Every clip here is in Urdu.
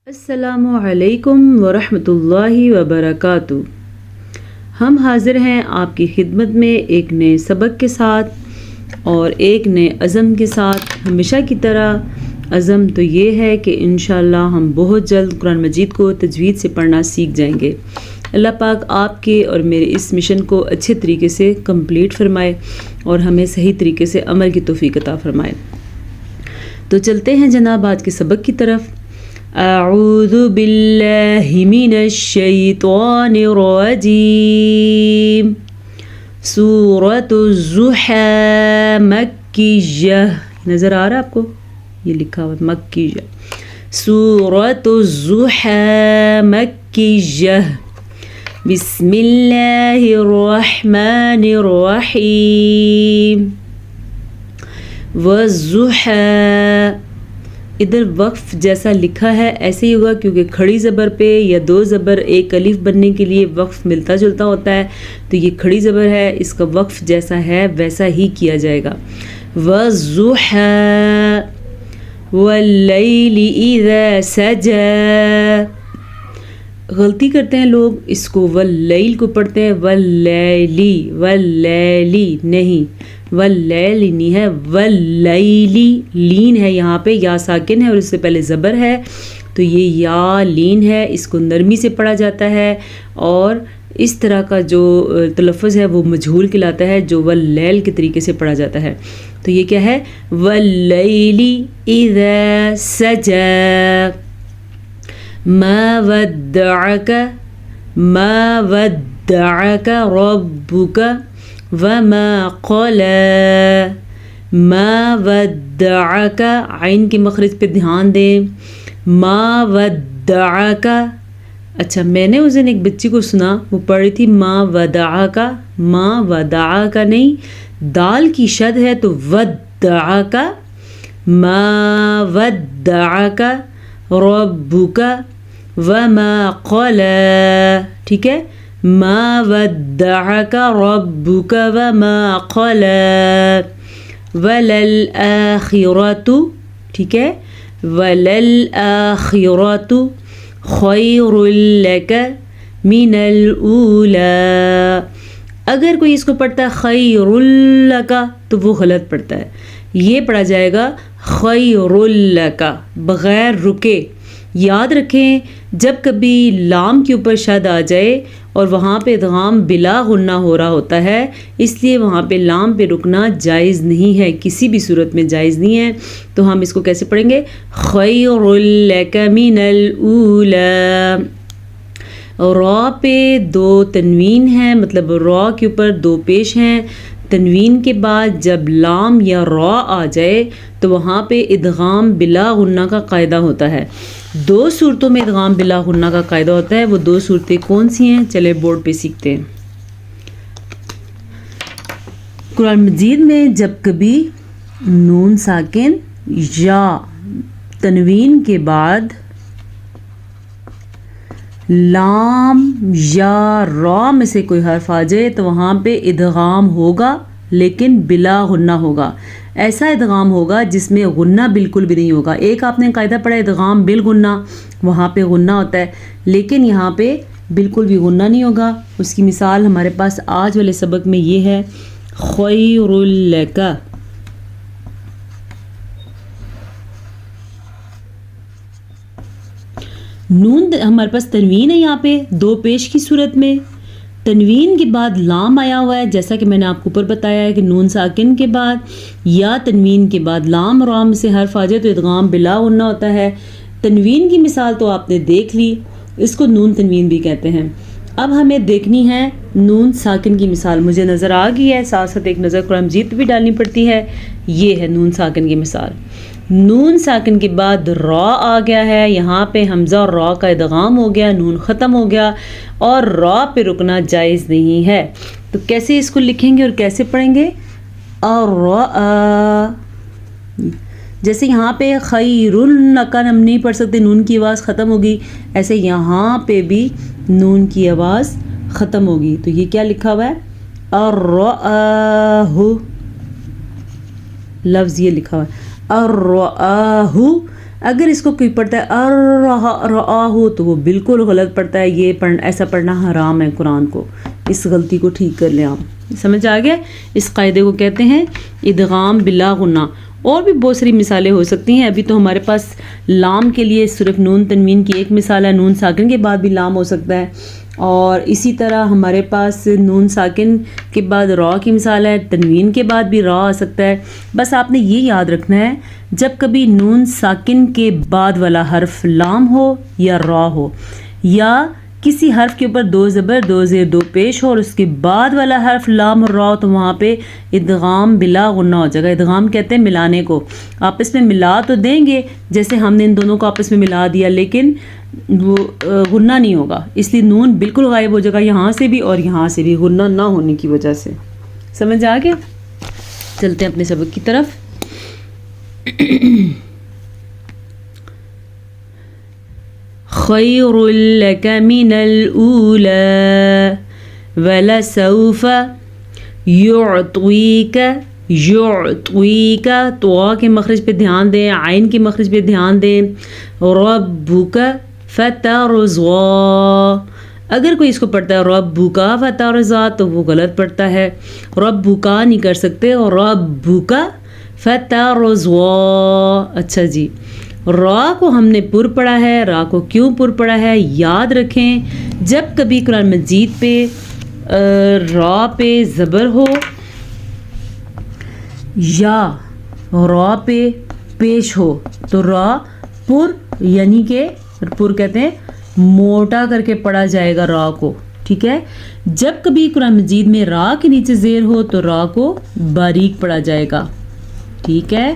السلام علیکم ورحمۃ اللہ وبرکاتہ۔ ہم حاضر ہیں آپ کی خدمت میں ایک نئے سبق کے ساتھ اور ایک نئے عزم کے ساتھ۔ ہمیشہ کی طرح عزم تو یہ ہے کہ انشاءاللہ ہم بہت جلد قرآن مجید کو تجوید سے پڑھنا سیکھ جائیں گے۔ اللہ پاک آپ کے اور میرے اس مشن کو اچھے طریقے سے کمپلیٹ فرمائے اور ہمیں صحیح طریقے سے عمل کی توفیق عطا فرمائے۔ تو چلتے ہیں جناب آج کے سبق کی طرف۔ اعوذ باللہ من الشیطان الرجیم۔ سورۃ الضحیٰ مکیہ، نظر آ رہا ہے آپ کو؟ یہ لکھا ہوا مکیہ۔ سورۃ الضحیٰ مکیہ۔ بسم اللہ الرحمن الرحیم۔ والضحیٰ، ادھر وقف جیسا لکھا ہے ایسے ہی ہوگا کیونکہ کھڑی زبر پہ یا دو زبر ایک الف بننے کے لیے وقف ملتا جلتا ہوتا ہے، تو یہ کھڑی زبر ہے، اس کا وقف جیسا ہے ویسا ہی کیا جائے گا۔ والضحیٰ واللیل اذا سجی۔ غلطی کرتے ہیں لوگ، اس کو واللیل کو پڑھتے ہیں واللیلی، واللیلی نہیں، واللیل نہیں ہے، واللیلی لین ہے، یہاں پہ یا ساکن ہے اور اس سے پہلے زبر ہے، تو یہ یا لین ہے، اس کو نرمی سے پڑھا جاتا ہے اور اس طرح کا جو تلفظ ہے وہ مجہول کہلاتا ہے جو واللیل کے طریقے سے پڑھا جاتا ہے۔ تو یہ کیا ہے؟ واللیل اذا سجی ما ودعک، ما ودعک ربک وما قلی۔ ما ودعک، عین کے مخرج پہ دھیان دیں، ما ودعک۔ اچھا، میں نے اس دن ایک بچی کو سنا، وہ پڑھ رہی تھی ما ودعک، ما ودعک نہیں، دال کی شد ہے تو ودعک، ما ودعک ربک وما قلی، ٹھیک ہے؟ ما ودعک ربک وما قلی وللآخرۃ، ٹھیک ہے؟ وللآخرۃ خیر لک من الاولی۔ اگر کوئی اس کو پڑھتا ہے خیر لک تو وہ غلط پڑھتا ہے، یہ پڑھا جائے گا خیر لک بغیر رکے۔ یاد رکھیں جب کبھی لام کے اوپر شد آ جائے اور وہاں پہ ادغام بلا غنہ ہو رہا ہوتا ہے، اس لیے وہاں پہ لام پہ رکنا جائز نہیں ہے، کسی بھی صورت میں جائز نہیں ہے۔ تو ہم اس کو کیسے پڑھیں گے؟ خیر لک من الاولی۔ را پہ دو تنوین ہیں، مطلب را کے اوپر دو پیش ہیں، تنوین کے بعد جب لام یا را آ جائے تو وہاں پہ ادغام بلا غنہ کا قاعدہ ہوتا ہے۔ دو صورتوں میں ادغام بلا غنہ کا قاعدہ ہوتا ہے، وہ دو صورتیں کون سی ہیں؟ چلے بورڈ پہ سیکھتے ہیں۔ قرآن مجید میں جب کبھی نون ساکن یا تنوین کے بعد لام یا را میں سے کوئی حرف آ جائے تو وہاں پہ ادغام ہوگا لیکن بلا غنہ ہوگا۔ ایسا ادغام ہوگا جس میں غنہ بالکل بھی نہیں ہوگا۔ ایک آپ نے قاعدہ پڑھا ادغام بالغنہ، وہاں پہ غنہ ہوتا ہے، لیکن یہاں پہ بالکل بھی غنہ نہیں ہوگا۔ اس کی مثال ہمارے پاس آج والے سبق میں یہ ہے، خیر لک۔ نون ہمارے پاس تنوین ہے، یہاں پہ دو پیش کی صورت میں تنوین کے بعد لام آیا ہوا ہے، جیسا کہ میں نے آپ کو اوپر بتایا ہے کہ نون ساکن کے بعد یا تنوین کے بعد لام اور رام سے حرف آ جائے تو ادغام بلا غنہ ہوتا ہے۔ تنوین کی مثال تو آپ نے دیکھ لی، اس کو نون تنوین بھی کہتے ہیں۔ اب ہمیں دیکھنی ہے نون ساکن کی مثال، مجھے نظر آ گئی ہے، ساتھ ساتھ ایک نظر قرآن مجید پہ بھی ڈالنی پڑتی ہے۔ یہ ہے نون ساکن کی مثال۔ نون ساکن کے بعد را آ گیا ہے، یہاں پہ حمزہ اور را کا ادغام ہو گیا، نون ختم ہو گیا اور را پہ رکنا جائز نہیں ہے۔ تو کیسے اس کو لکھیں گے اور کیسے پڑھیں گے؟ جیسے یہاں پہ خیر لک ہم نہیں پڑھ سکتے، نون کی آواز ختم ہوگی، ایسے یہاں پہ بھی نون کی آواز ختم ہوگی۔ تو یہ کیا لکھا ہوا ہے؟ لفظ یہ لکھا ہوا ہے، الرآہ اگر اس کو کوئی پڑھتا ہے رآہ تو وہ بالکل غلط پڑھتا ہے. یہ ایسا پڑھنا حرام ہے قرآن کو. اس غلطی کو ٹھیک کر لیں آپ. سمجھ آ گیا؟ اس قاعدے کو کہتے ہیں ادغام بلا غنہ. اور بھی بہت ساری مثالیں ہو سکتی ہیں. ابھی تو ہمارے پاس لام کے لیے صرف نون تنوین کی ایک مثال ہے. نون ساکن کے بعد بھی لام ہو سکتا ہے. اور اسی طرح ہمارے پاس نون ساکن کے بعد را کی مثال ہے. تنوین کے بعد بھی را آ سکتا ہے. بس آپ نے یہ یاد رکھنا ہے جب کبھی نون ساکن کے بعد والا حرف لام ہو یا را ہو یا کسی حرف کے اوپر 2 زبر 2 زیر 2 پیش ہو اور اس کے بعد والا حرف لام اور را ہو تو وہاں پہ ادغام بلا غنہ ہو جائے گا. ادغام کہتے ہیں ملانے کو. آپس میں ملا تو دیں گے جیسے ہم نے ان دونوں کو آپس میں ملا دیا, لیکن وہ غنہ نہیں ہوگا. اس لیے نون بالکل غائب ہو جائے گا یہاں سے بھی اور یہاں سے بھی, غنہ نہ ہونے کی وجہ سے. سمجھ آ گیا؟ چلتے ہیں اپنے سبق کی طرف. خیر لک من الاولی ولسوف یعطیک. یعطیک تو کے مخرج پہ دھیان دیں, عین کے مخرج پہ دھیان دیں. ربک فترضی. اگر کوئی اس کو پڑھتا ہے ربک فترضی تو وہ غلط پڑھتا ہے. ربک نہیں کر سکتے, ربک فترضی. اچھا جی, را کو ہم نے پر پڑھا ہے. را کو کیوں پر پڑھا ہے یاد رکھیں. جب کبھی قرآن مجید پہ را پہ زبر ہو یا را پہ پیش ہو تو را پر, یعنی کہ پر کہتے ہیں موٹا کر کے پڑھا جائے گا را کو. ٹھیک ہے. جب کبھی قرآن مجید میں را کے نیچے زیر ہو تو را کو باریک پڑھا جائے گا. ٹھیک ہے.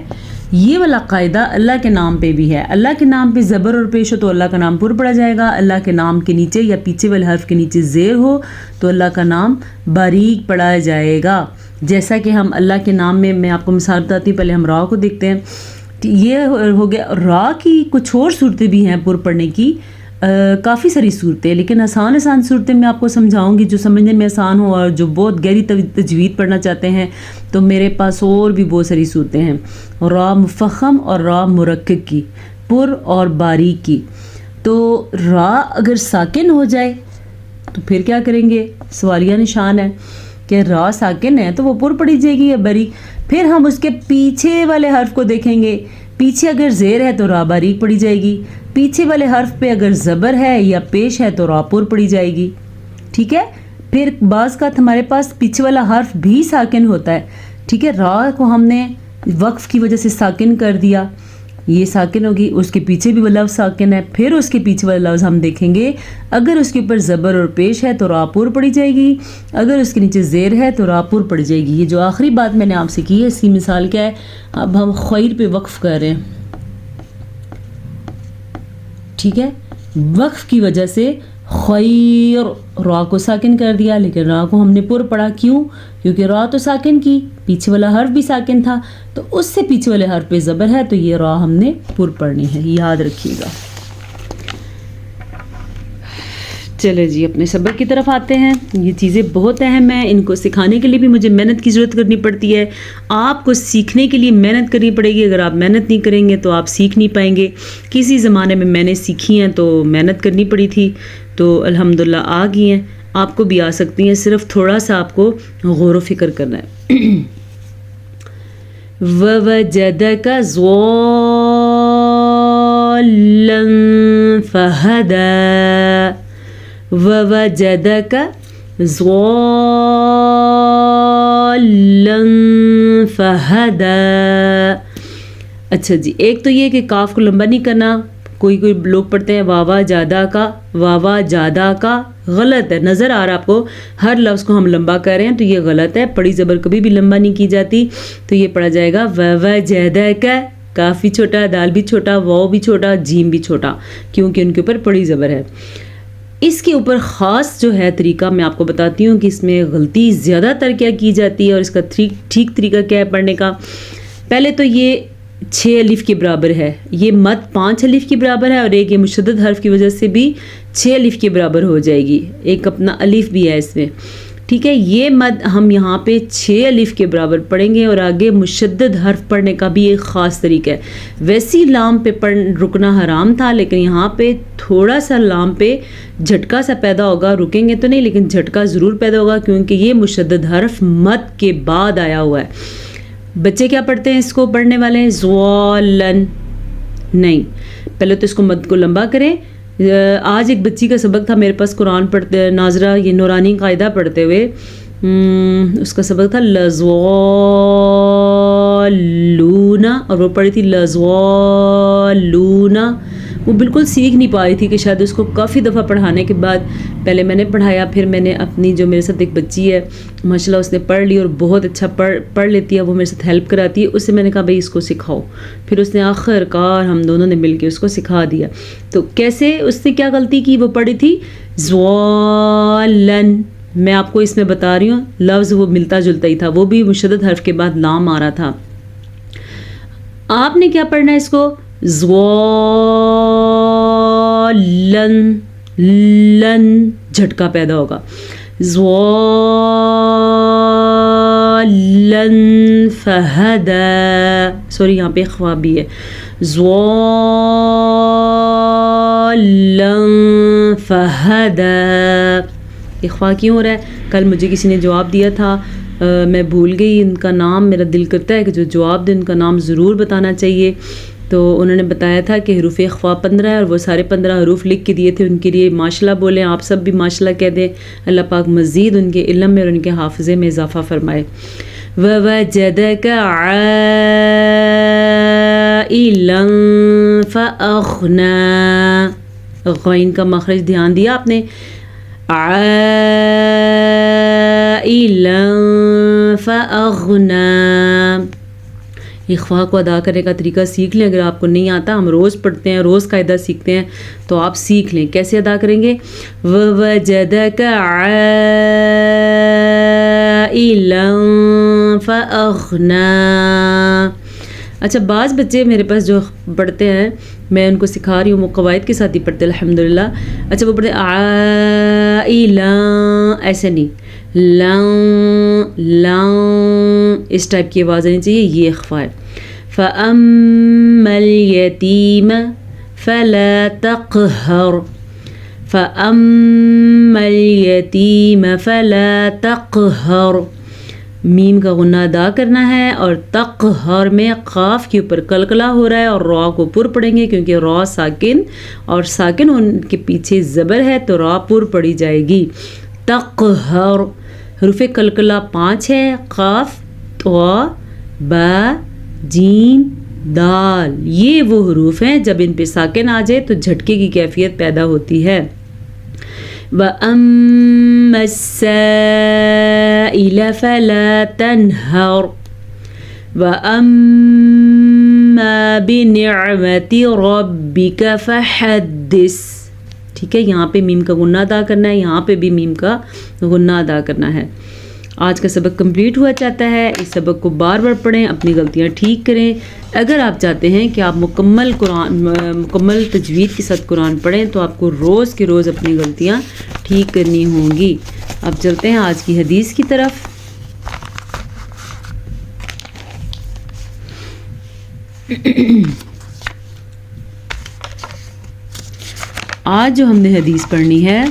یہ والا قاعدہ اللہ کے نام پہ بھی ہے. اللہ کے نام پہ زبر اور پیش ہو تو اللہ کا نام پر پڑھا جائے گا. اللہ کے نام کے نیچے یا پیچھے والے حرف کے نیچے زیر ہو تو اللہ کا نام باریک پڑھا جائے گا. جیسا کہ ہم اللہ کے نام میں آپ کو مثال بتاتی ہوں. پہلے ہم را کو دیکھتے ہیں. یہ ہو گیا. را کی کچھ اور صورتیں بھی ہیں پر پڑھنے کی, کافی ساری صورتیں, لیکن آسان صورتیں میں آپ کو سمجھاؤں گی جو سمجھنے میں آسان ہو. اور جو بہت گہری تجوید پڑھنا چاہتے ہیں تو میرے پاس اور بھی بہت ساری صورتیں ہیں. را مفخم اور را مرکک کی, پر اور باریک کی. تو را اگر ساکن ہو جائے تو پھر کیا کریں گے؟ سوالیہ نشان ہے کہ را ساکن ہے تو وہ پر پڑھی جائے گی یا باریک. پھر ہم اس کے پیچھے والے حرف کو دیکھیں گے. پیچھے اگر زیر ہے تو را باریک پڑھی جائے گی. پیچھے والے حرف پہ اگر زبر ہے یا پیش ہے تو را پر پڑھی جائے گی. ٹھیک ہے. پھر بعض کا ہمارے پاس پیچھے والا حرف بھی ساکن ہوتا ہے. ٹھیک ہے. را کو ہم نے وقف کی وجہ سے ساکن کر دیا, یہ ساکن ہوگی. اس کے پیچھے بھی وہ لفظ ساکن ہے. پھر اس کے پیچھے والا لفظ ہم دیکھیں گے, اگر اس کے اوپر زبر اور پیش ہے تو را پر پڑھی جائے گی. اگر اس کے نیچے زیر ہے تو را پر پڑھی جائے گی. یہ جو آخری بات میں نے آپ سے کی ہے اس کی مثال کیا ہے؟ اب ہم خیر پہ وقف کر رہے ہیں. ٹھیک ہے. وقف کی وجہ سے خیر را کو ساکن کر دیا, لیکن را کو ہم نے پر پڑھا. کیوں؟ کیونکہ را تو ساکن کی, پیچھے والا حرف بھی ساکن تھا, تو اس سے پیچھے والے حرف پہ زبر ہے تو یہ را ہم نے پر پڑھنی ہے. یاد رکھیے گا. چلے جی اپنے سبق کی طرف آتے ہیں. یہ چیزیں بہت اہم ہیں, ان کو سکھانے کے لیے بھی مجھے محنت کی ضرورت کرنی پڑتی ہے. آپ کو سیکھنے کے لیے محنت کرنی پڑے گی. اگر آپ محنت نہیں کریں گے تو آپ سیکھ نہیں پائیں گے. کسی زمانے میں میں نے سیکھی ہیں تو محنت کرنی پڑی تھی, تو الحمدللہ آ گئی ہیں. آپ کو بھی آ سکتی ہیں, صرف تھوڑا سا آپ کو غور و فکر کرنا ہے. وَوَجَدَكَ ضَالًّا فَهَدَىٰ. وَوَجَدَكَ ضَالًّا فَهَدَىٰ. اچھا جی, ایک تو یہ کہ کاف کو لمبا نہیں کرنا. کوئی لوگ پڑھتے ہیں واوا جادہ کا, واوا جادہ کا, غلط ہے. نظر آ رہا آپ کو ہر لفظ کو ہم لمبا کر رہے ہیں تو یہ غلط ہے. پڑی زبر کبھی بھی لمبا نہیں کی جاتی, تو یہ پڑھا جائے گا وَوَجَدَكَ. کاف بھی چھوٹا, دال بھی چھوٹا, واو بھی چھوٹا, جیم بھی چھوٹا, کیونکہ ان کے اوپر پڑی زبر ہے. اس کے اوپر خاص جو ہے طریقہ میں آپ کو بتاتی ہوں کہ اس میں غلطی زیادہ تر کیا کی جاتی ہے اور اس کا ٹھیک طریقہ کیا ہے پڑھنے کا. پہلے تو یہ 6 الف کے برابر ہے. یہ مد 5 الف کے برابر ہے, اور ایک یہ مشدد حرف کی وجہ سے بھی 6 الف کے برابر ہو جائے گی. ایک اپنا الف بھی ہے اس میں. ٹھیک ہے. یہ مد ہم یہاں پہ 6 الف کے برابر پڑھیں گے. اور آگے مشدد حرف پڑھنے کا بھی ایک خاص طریقہ ہے. ویسی لام پہ رکنا حرام تھا، لیکن یہاں پہ تھوڑا سا لام پہ جھٹکا سا پیدا ہوگا. رکیں گے تو نہیں، لیکن جھٹکا ضرور پیدا ہوگا، کیونکہ یہ مشدد حرف مد کے بعد آیا ہوا ہے. بچے کیا پڑھتے ہیں؟ اس کو پڑھنے والے ہیں زوالن. نہیں، پہلے تو اس کو مد کو لمبا کریں. آج ایک بچی کا سبق تھا میرے پاس، قرآن پڑھتے ناظرہ یہ نورانی قاعدہ پڑھتے ہوئے، اس کا سبق تھا لزوالونا، اور وہ پڑھی تھی لزوالونا. وہ بالکل سیکھ نہیں پا رہی تھی کہ شاید اس کو کافی دفعہ پڑھانے کے بعد پہلے میں نے پڑھایا، پھر میں نے اپنی جو میرے ساتھ ایک بچی ہے ماشاءاللہ اس نے پڑھ لی اور بہت اچھا پڑھ لیتی ہے، وہ میرے ساتھ ہیلپ کراتی ہے. اس سے میں نے کہا بھائی اس کو سکھاؤ. پھر اس نے آخر کار ہم دونوں نے مل کے اس کو سکھا دیا. تو کیسے اس نے کیا غلطی کی؟ وہ پڑھی تھی زوالن. میں آپ کو اس میں بتا رہی ہوں لفظ وہ ملتا جلتا ہی تھا، وہ بھی مشدد حرف کے بعد لام آ رہا تھا. آپ نے کیا پڑھنا ہے؟ اس کو زوالن، لن جھٹکا پیدا ہوگا. زوالن فہدا، سوری یہاں پہ خوا بھی ہے. زوالن فہدا، یہ خوا کیوں ہو رہا ہے؟ کل مجھے کسی نے جواب دیا تھا، میں بھول گئی ان کا نام. میرا دل کرتا ہے کہ جو جواب دے ان کا نام ضرور بتانا چاہیے. تو انہوں نے بتایا تھا کہ حروف اخفا 15 ہے، اور وہ سارے 15 حروف لکھ کے دیے تھے. ان کے لیے ماشاءاللہ بولیں، آپ سب بھی ماشاءاللہ کہہ دیں. اللہ پاک مزید ان کے علم میں اور ان کے حافظے میں اضافہ فرمائے. وَوَجَدَكَ عَائِلًا فَأَغْنَىٰ، غین کا مخرج دھیان دیا آپ نے. عَائِلًا فَأَغْنَىٰ، اخفا کو ادا کرنے کا طریقہ سیکھ لیں. اگر آپ کو نہیں آتا، ہم روز پڑھتے ہیں، روز قاعدہ سیکھتے ہیں، تو آپ سیکھ لیں کیسے ادا کریں گے. وَوَجَدَكَ عَائِلًا فَأَغْنَىٰ. اچھا، بعض بچے میرے پاس جو پڑھتے ہیں، میں ان کو سکھا رہی ہوں، وہ قواعد کے ساتھ ہی پڑھتے ہیں الحمدللہ. اچھا، وہ پڑھتے عائلًا، ایسے نہیں، لن لن اس ٹائپ کی آواز آنی چاہیے، یہ اخفا ہے. فَأَمَّا الْيَتِيمَ فَلَا تَقْهَرْ، فَأَمَّا الْيَتِيمَ فَلَا تَقْهَرْ. میم کا غنہ ادا کرنا ہے، اور تقہر میں قاف کے اوپر قلقلہ ہو رہا ہے، اور را کو پر پڑھیں گے کیونکہ را ساکن، اور ساکن ان کے پیچھے زبر ہے تو را پر پڑھی جائے گی. تقہر. حروف قلقلہ 5 ہے، قاف، طا، با، جیم، دال. یہ وہ حروف ہیں جب ان پہ ساکن آ جائے تو جھٹکے کی کیفیت پیدا ہوتی ہے. وَأَمَّا السَّائِلَ فَلَا تَنْهَرْ، وَأَمَّا بِنِعْمَةِ رَبِّكَ فَحَدِّثْ. ٹھیک ہے، یہاں پہ میم کا غنہ ادا کرنا ہے، یہاں پہ بھی میم کا غنہ ادا کرنا ہے. آج کا سبق کمپلیٹ ہوا چاہتا ہے. اس سبق کو بار بار پڑھیں، اپنی غلطیاں ٹھیک کریں. اگر آپ چاہتے ہیں کہ آپ مکمل تجوید کے ساتھ قرآن پڑھیں تو آپ کو روز کے روز اپنی غلطیاں ٹھیک کرنی ہوں گی. اب چلتے ہیں آج کی حدیث کی طرف. آج جو ہم نے حدیث پڑھنی ہے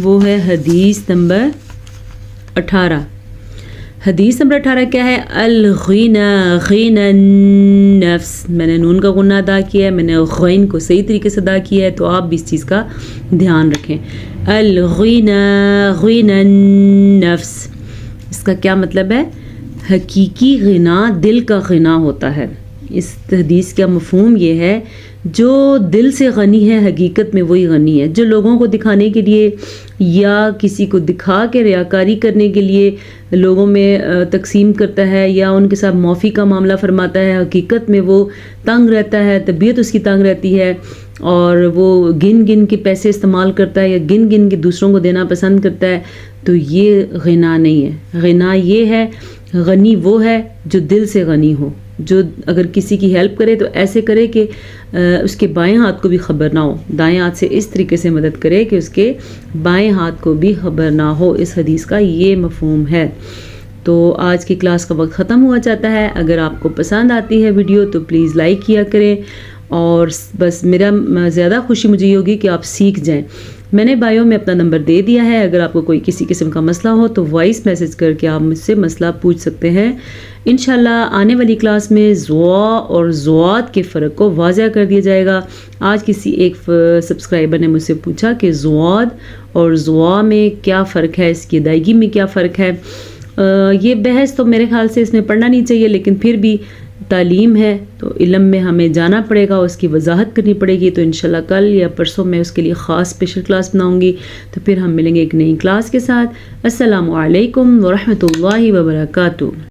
وہ ہے حدیث نمبر 18. حدیث نمبر 18 کیا ہے؟ الغنى غنى النفس. میں نے نون کا غنہ ادا کیا ہے، میں نے غین کو صحیح طریقے سے ادا کیا ہے، تو آپ بھی اس چیز کا دھیان رکھیں. الغنى غنى النفس، اس کا کیا مطلب ہے؟ حقیقی غنا دل کا غنا ہوتا ہے. اس حدیث کا مفہوم یہ ہے جو دل سے غنی ہے حقیقت میں وہی غنی ہے. جو لوگوں کو دکھانے کے لیے یا کسی کو دکھا کے ریاکاری کرنے کے لیے لوگوں میں تقسیم کرتا ہے یا ان کے ساتھ معافی کا معاملہ فرماتا ہے، حقیقت میں وہ تنگ رہتا ہے، طبیعت اس کی تنگ رہتی ہے، اور وہ گن گن کے پیسے استعمال کرتا ہے یا گن گن کے دوسروں کو دینا پسند کرتا ہے، تو یہ غنا نہیں ہے. غنا یہ ہے، غنی وہ ہے جو دل سے غنی ہو، جو اگر کسی کی ہیلپ کرے تو ایسے کرے کہ اس کے بائیں ہاتھ کو بھی خبر نہ ہو، دائیں ہاتھ سے اس طریقے سے مدد کرے کہ اس کے بائیں ہاتھ کو بھی خبر نہ ہو۔ اس حدیث کا یہ مفہوم ہے۔ تو آج کی کلاس کا وقت ختم ہوا چاہتا ہے۔ اگر آپ کو پسند آتی ہے ویڈیو تو پلیز لائک کیا کریں، اور بس میرا زیادہ خوشی مجھے یہ ہوگی کہ آپ سیکھ جائیں۔ میں نے بائیو میں اپنا نمبر دے دیا ہے، اگر آپ کو کوئی کسی قسم کا مسئلہ ہو تو وائس میسج کر کے آپ مجھ سے مسئلہ پوچھ سکتے ہیں۔ انشاءاللہ آنے والی کلاس میں زوا اور زوات کے فرق کو واضح کر دیا جائے گا۔ آج کسی ایک سبسکرائبر نے مجھ سے پوچھا کہ زواد اور زوا میں کیا فرق ہے، اس کی ادائیگی میں کیا فرق ہے۔ یہ بحث تو میرے خیال سے اس میں پڑھنا نہیں چاہیے، لیکن پھر بھی تعلیم ہے تو علم میں ہمیں جانا پڑے گا، اس کی وضاحت کرنی پڑے گی۔ تو انشاءاللہ کل یا پرسوں میں اس کے لیے خاص اسپیشل کلاس بناؤں گی۔ تو پھر ہم ملیں گے ایک نئی کلاس کے ساتھ۔ السلام علیکم ورحمۃ اللہ وبرکاتہ۔